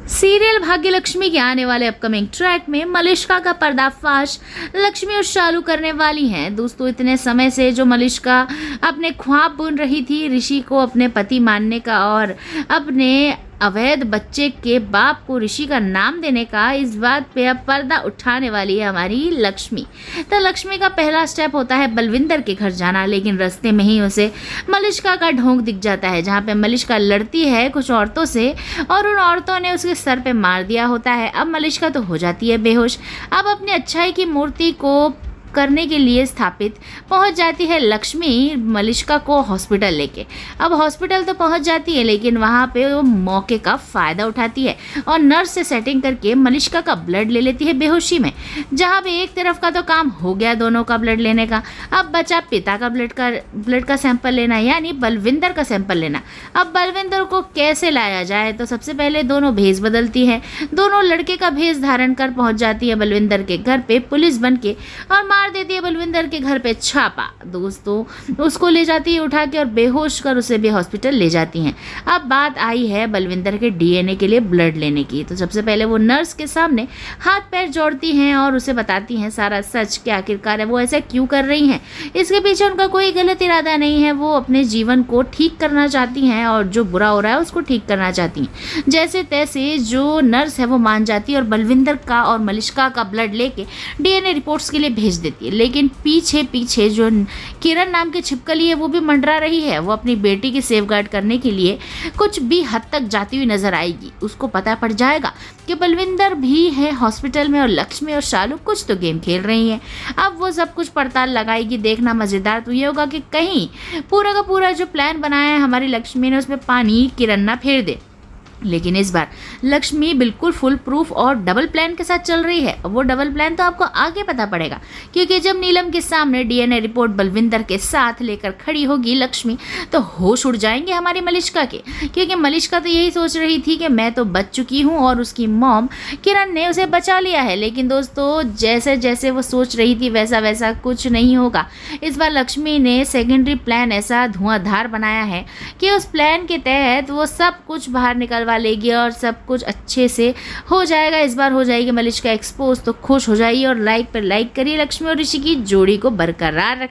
Serial Bhagyalakshmi के आने वाले अपकमिंग ट्रैक में मलिष्का का पर्दाफाश लक्ष्मी और शालू करने वाली हैं। दोस्तों, इतने समय से जो मलिष्का अपने ख्वाब बुन रही थी ऋषि को अपने पति मानने का और अपने अवैध बच्चे के बाप को ऋषि का नाम देने का, इस बात पे अब पर्दा उठाने वाली है हमारी लक्ष्मी। तो लक्ष्मी का पहला स्टेप होता है बलविंदर के घर जाना, लेकिन रास्ते में ही उसे मलिष्का का ढोंग दिख जाता है, जहाँ पे मलिष्का लड़ती है कुछ औरतों से और उन औरतों ने उसके सर पे मार दिया होता है। अब मलिष्का तो हो जाती है बेहोश। अब अपनी अच्छाई की मूर्ति को करने के लिए स्थापित पहुंच जाती है लक्ष्मी मलिष्का को हॉस्पिटल लेके। अब हॉस्पिटल तो पहुंच जाती है, लेकिन वहां पे वो मौके का फ़ायदा उठाती है और नर्स से सेटिंग करके मलिष्का का ब्लड ले लेती है बेहोशी में। जहां पे एक तरफ का तो काम हो गया दोनों का ब्लड लेने का, अब बचा पिता का ब्लड का सैंपल लेना, यानी बलविंदर का सैंपल लेना। अब बलविंदर को कैसे लाया जाए, तो सबसे पहले दोनों भेष बदलती है। दोनों लड़के का भेष धारण कर पहुंच जाती है बलविंदर के घर पे पुलिस बन के और मार देती है बलविंदर के घर पे छापा। दोस्तों, उसको ले जाती है उठा के और बेहोश कर उसे भी हॉस्पिटल ले जाती हैं। अब बात आई है बलविंदर के डीएनए के लिए ब्लड लेने की। तो सबसे पहले वो नर्स के सामने हाथ पैर जोड़ती हैं और उसे बताती हैं सारा सच कि आखिरकार वो ऐसा क्यों कर रही हैं। इसके पीछे उनका कोई गलत इरादा नहीं है, वो अपने जीवन को ठीक करना चाहती हैं और जो बुरा हो रहा है उसको ठीक करना चाहती हैं। जैसे तैसे जो नर्स है वो मान जाती है और बलविंदर का और मलिष्का का ब्लड लेके डीएनए रिपोर्ट्स के लिए भेज देती है। लेकिन पीछे पीछे जो किरण नाम की छिपकली है वो भी मंडरा रही है। वो अपनी बेटी की सेफगार्ड करने के लिए कुछ भी हद तक जाती हुई नजर आएगी। उसको पता पड़ जाएगा कि बलविंदर भी है हॉस्पिटल में और लक्ष्मी और शालू कुछ तो गेम खेल रही हैं। अब वो सब कुछ पड़ताल लगाएगी। देखना मजेदार तो ये होगा कि कहीं पूरा का पूरा जो प्लान बनाया है हमारी लक्ष्मी ने उसमें पानी किरण ना फेर दे। लेकिन इस बार लक्ष्मी बिल्कुल फुल प्रूफ और डबल प्लान के साथ चल रही है। वो डबल प्लान तो आपको आगे पता पड़ेगा, क्योंकि जब नीलम के सामने डीएनए रिपोर्ट बलविंदर के साथ लेकर खड़ी होगी लक्ष्मी, तो होश उड़ जाएंगे हमारी मलिष्का के। क्योंकि मलिष्का तो यही सोच रही थी कि मैं तो बच चुकी हूँ और उसकी मॉम किरण ने उसे बचा लिया है। लेकिन दोस्तों, जैसे जैसे वो सोच रही थी वैसा वैसा कुछ नहीं होगा। इस बार लक्ष्मी ने सेकेंडरी प्लान ऐसा धुआंधार बनाया है कि उस प्लान के तहत वो सब कुछ बाहर निकल लेगी और सब कुछ अच्छे से हो जाएगा। इस बार हो जाएगी मलिष्का एक्सपोज। तो खुश हो जाइए और लाइक पर लाइक करिए। लक्ष्मी और ऋषि की जोड़ी को बरकरार रखना।